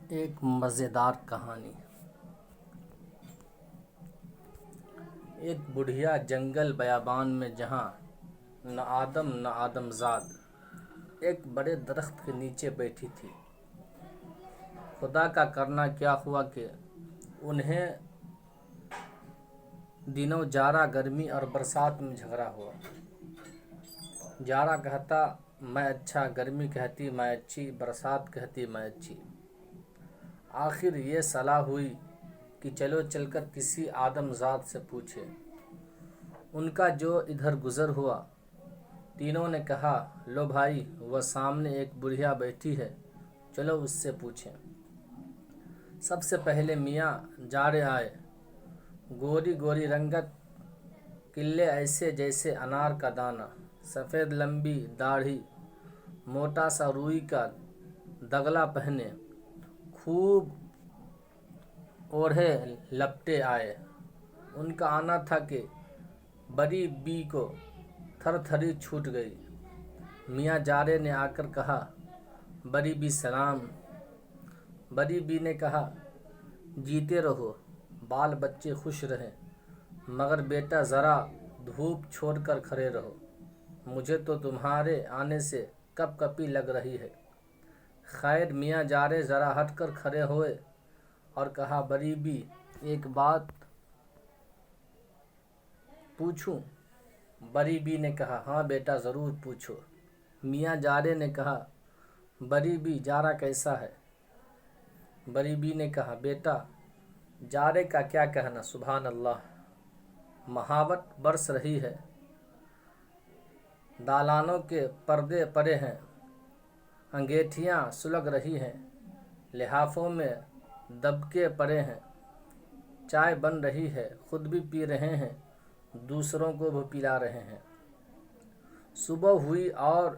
ایک مزیدار کہانی۔ ایک بڑھیا جنگل بیابان میں جہاں نہ آدم نہ آدم زاد ایک بڑے درخت کے نیچے بیٹھی تھی۔ خدا کا کرنا کیا ہوا کہ انہیں دنوں جارہ، گرمی اور برسات میں جھگڑا ہوا۔ جارہ کہتا میں اچھا، گرمی کہتی میں اچھی، برسات کہتی میں اچھی۔ آخر یہ صلاح ہوئی کہ چلو چل کر کسی آدم زاد سے پوچھے۔ ان کا جو ادھر گزر ہوا، تینوں نے کہا لو بھائی، وہ سامنے ایک بڑھیا بیٹھی ہے، چلو اس سے پوچھیں۔ سب سے پہلے میاں جارے آئے۔ گوری گوری رنگت، کلے ایسے جیسے انار کا دانہ، سفید لمبی داڑھی، موٹا سا روئی کا دگلا پہنے، خوب اوڑھے لپٹے آئے۔ ان کا آنا تھا کہ بڑی بی کو تھر تھری چھوٹ گئی۔ میاں جارے نے آ کر کہا بڑی بی سلام۔ بڑی بی نے کہا جیتے رہو، بال بچے خوش رہیں، مگر بیٹا ذرا دھوپ چھوڑ کر کھڑے رہو، مجھے تو تمہارے آنے سے کپ کپی لگ رہی ہے۔ خیر میاں جارے ذرا ہٹ کر کھڑے ہوئے اور کہا بڑی بی ایک بات پوچھوں؟ بڑی بی نے کہا ہاں بیٹا ضرور پوچھو۔ میاں جارے نے کہا بڑی بی جارہ کیسا ہے؟ بڑی بی نے کہا بیٹا جارے کا کیا کہنا، سبحان اللہ، محبت برس رہی ہے، دالانوں کے پردے پڑے ہیں، انگیٹھیاں سلگ رہی ہیں، لحافوں میں دبکے پڑے ہیں، چائے بن رہی ہے، خود بھی پی رہے ہیں، دوسروں کو بھی پلا رہے ہیں۔ صبح ہوئی اور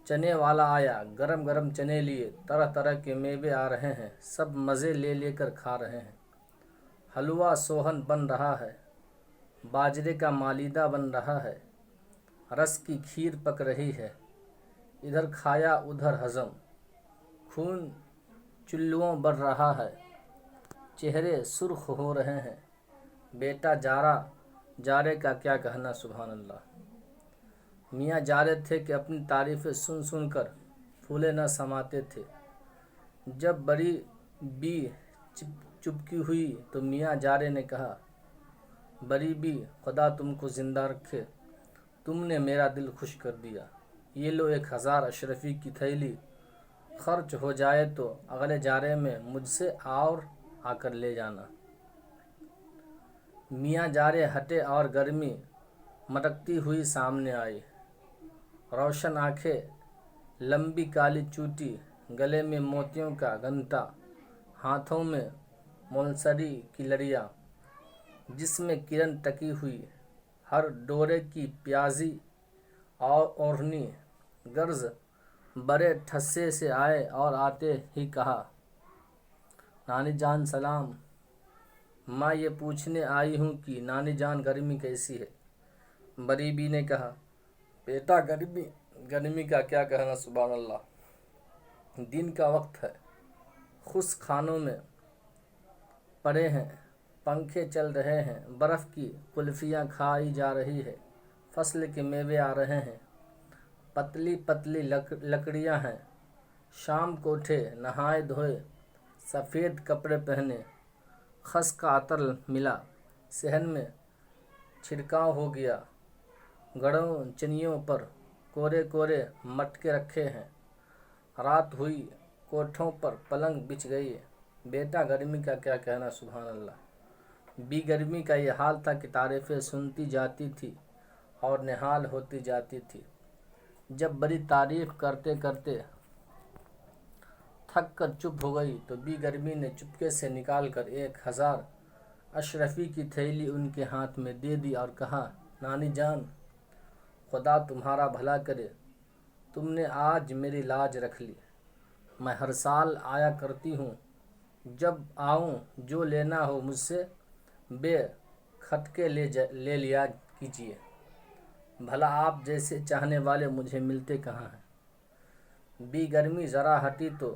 چنے والا آیا، گرم گرم چنے لیے، طرح طرح کے میوے آ رہے ہیں، سب مزے لے لے کر کھا رہے ہیں۔ حلوہ سوہن بن رہا ہے، باجرے کا مالیدہ بن رہا ہے، رس کی کھیر پک رہی ہے، ادھر کھایا ادھر ہضم، خون چلووں بڑھ رہا ہے، چہرے سرخ ہو رہے ہیں۔ بیٹا جارے کا کیا کہنا، سبحان اللہ۔ میاں جارے تھے کہ اپنی تعریفیں سن سن کر پھولے نہ سماتے تھے۔ جب بڑی بی چپکی ہوئی تو میاں جارے نے کہا بڑی بی خدا تم کو زندہ رکھے، تم نے میرا دل خوش کر دیا، یہ لو 1000 اشرفی کی تھیلی، خرچ ہو جائے تو اگلے جارے میں مجھ سے اور آ کر لے جانا۔ میاں جارے ہٹے اور گرمی مٹکتی ہوئی سامنے آئی۔ روشن آنکھیں، لمبی کالی چوٹی، گلے میں موتیوں کا گھنٹا، ہاتھوں میں مونسری کی لڑیاں، جسم میں کرن ٹکی ہوئی، ہر ڈورے کی پیازی اور اوڑھنی، غرض بڑے ٹھسے سے آئے اور آتے ہی کہا نانی جان سلام، میں یہ پوچھنے آئی ہوں کہ نانی جان گرمی کیسی ہے؟ بڑی بی نے کہا بیٹا گرمی کا کیا کہنا، سبحان اللہ، دن کا وقت ہے، خشک خانوں میں پڑے ہیں، پنکھے چل رہے ہیں، برف کی کلفیاں کھائی جا رہی ہے، فصل کے میوے آ رہے ہیں، پتلی پتلی لکڑیاں ہیں، شام کو اٹھے، نہائے دھوئے، سفید کپڑے پہنے، خس کا عطر ملا، صحن میں چھڑکاؤ ہو گیا، گڑوں چنیوں پر کورے کورے مٹکے رکھے ہیں، رات ہوئی، کوٹھوں پر پلنگ بچھ گئی۔ بیٹا گرمی کا کیا کہنا، سبحان اللہ۔ بی گرمی کا یہ حال تھا کہ تعریفیں سنتی جاتی تھی اور نہال ہوتی جاتی تھی۔ جب بڑی تعریف کرتے کرتے تھک کر چپ ہو گئی تو بی گرمی نے چپکے سے نکال کر 1000 اشرفی کی تھیلی ان کے ہاتھ میں دے دی اور کہا نانی جان خدا تمہارا بھلا کرے، تم نے آج میری لاج رکھ لی، میں ہر سال آیا کرتی ہوں، جب آؤں جو لینا ہو مجھ سے بے کھٹکے لے لیا کیجیے، بھلا آپ جیسے چاہنے والے مجھے ملتے کہاں ہیں۔ بی گرمی ذرا ہٹی تو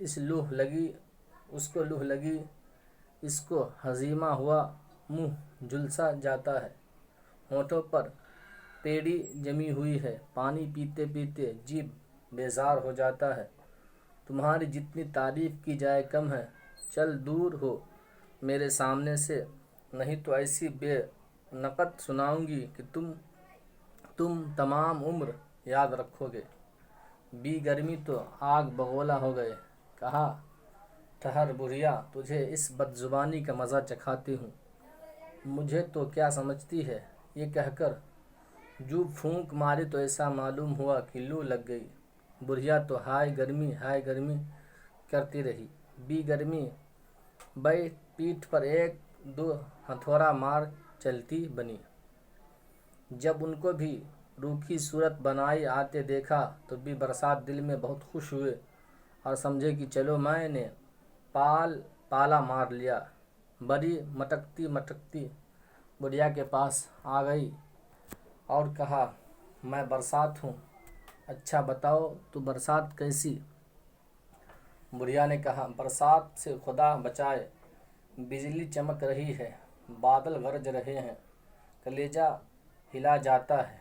اس کو لوح لگی، اس کو ہضیمہ ہوا، منہ جھلسا جاتا ہے، ہونٹوں پر پیڑی جمی ہوئی ہے، پانی پیتے پیتے جیب بیزار ہو جاتا ہے۔ تمہاری جتنی تعریف کی جائے کم ہے، چل دور ہو میرے سامنے سے، نہیں تو ایسی بے نقط سناؤں گی کہ تم تمام عمر یاد رکھو گے۔ بی گرمی تو آگ بگولا ہو گئے۔ کہا، ٹھہر بڑھیا، تجھے اس بد زبانی کا مزہ چکھاتی ہوں۔ مجھے تو کیا سمجھتی ہے؟ یہ کہہ کر جو پھونک ماری تو ایسا معلوم ہوا کہ لو لگ گئی۔ بڑھیا تو ہائے گرمی کرتی رہی۔ بی گرمی پیٹھ پر ایک دو ہتھوڑا مار چلتی بنی۔ جب ان کو بھی روکھی صورت بنائی آتے دیکھا تو بی برسات دل میں بہت خوش ہوئے اور سمجھے کہ چلو میں نے پالا مار لیا۔ بڑی مٹکتی بڑھیا کے پاس آ گئی اور کہا، میں برسات ہوں، اچھا بتاؤ تو برسات کیسی؟ بڑھیا نے کہا، برسات سے خدا بچائے، بجلی چمک رہی ہے، بادل گرج رہے ہیں، کلیجہ ہلا جاتا ہے،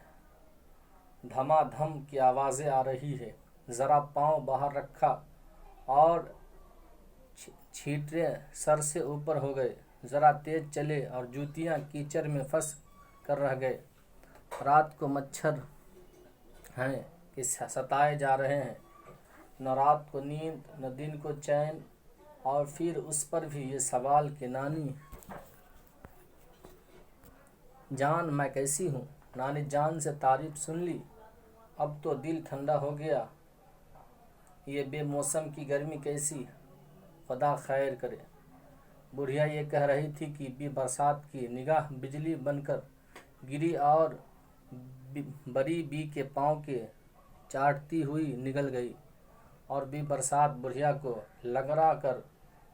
دھما دھم کی آوازیں آ رہی ہے، ذرا پاؤں باہر رکھا اور چھینٹے سر سے اوپر ہو گئے، ذرا تیز چلے اور جوتیاں کیچڑ میں پھنس کر رہ گئے۔ رات کو مچھر ہیں کہ ستائے جا رہے ہیں، نہ رات کو نیند نہ دن کو چین، اور پھر اس پر بھی یہ سوال کہ نانی جان میں کیسی ہوں؟ نانی جان سے تعریف سن لی، اب تو دل ٹھنڈا ہو گیا۔ یہ بے موسم کی گرمی کیسی؟ خدا خیر کرے۔ بڑھیا یہ کہہ رہی تھی کہ بی برسات کی نگاہ بجلی بن کر گری اور بڑی بی کے پاؤں کے چاٹتی ہوئی نگل گئی، اور بی برسات بڑھیا کو لنگڑا کر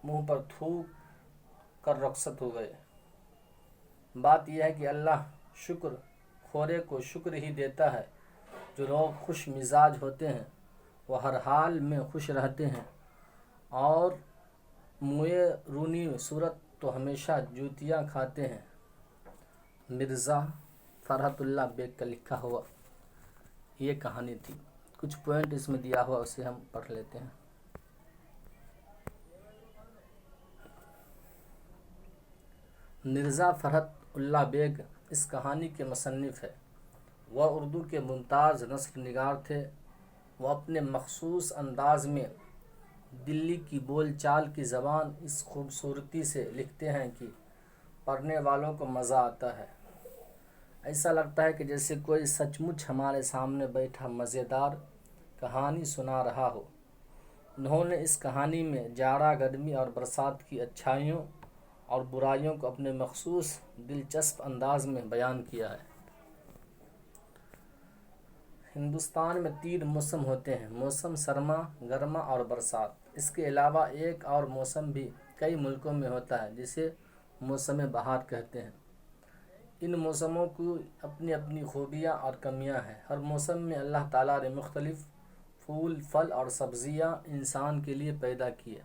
منہ پر تھوک کر رخصت ہو گئے۔ بات یہ ہے کہ اللہ شکر خورے کو شکر ہی دیتا ہے۔ جو لوگ خوش مزاج ہوتے ہیں وہ ہر حال میں خوش رہتے ہیں، اور موئے رونی صورت تو ہمیشہ جوتیاں کھاتے ہیں۔ مرزا فرحت اللہ بیگ کا لکھا ہوا یہ کہانی تھی۔ کچھ پوائنٹ اس میں دیا ہوا اسے ہم پڑھ لیتے ہیں۔ مرزا فرحت اللہ بیگ اس کہانی کے مصنف ہے۔ وہ اردو کے ممتاز نثر نگار تھے۔ وہ اپنے مخصوص انداز میں دلی کی بول چال کی زبان اس خوبصورتی سے لکھتے ہیں کہ پڑھنے والوں کو مزہ آتا ہے۔ ایسا لگتا ہے کہ جیسے کوئی سچ مچ ہمارے سامنے بیٹھا مزیدار کہانی سنا رہا ہو۔ انہوں نے اس کہانی میں جاڑا، گرمی اور برسات کی اچھائیوں اور برائیوں کو اپنے مخصوص دلچسپ انداز میں بیان کیا ہے۔ ہندوستان میں 3 موسم ہوتے ہیں: موسم سرما، گرما اور برسات۔ اس کے علاوہ ایک اور موسم بھی کئی ملکوں میں ہوتا ہے جسے موسم بہار کہتے ہیں۔ ان موسموں کی اپنی اپنی خوبیاں اور کمیاں ہیں۔ ہر موسم میں اللہ تعالیٰ نے مختلف پھول، پھل اور سبزیاں انسان کے لیے پیدا کیے۔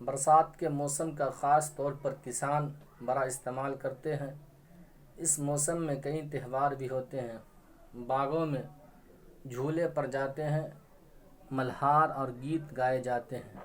برسات کے موسم کا خاص طور پر کسان بڑا استعمال کرتے ہیں۔ اس موسم میں کئی تہوار بھی ہوتے ہیں۔ باغوں میں جھولے پر جاتے ہیں، ملہار اور گیت گائے جاتے ہیں۔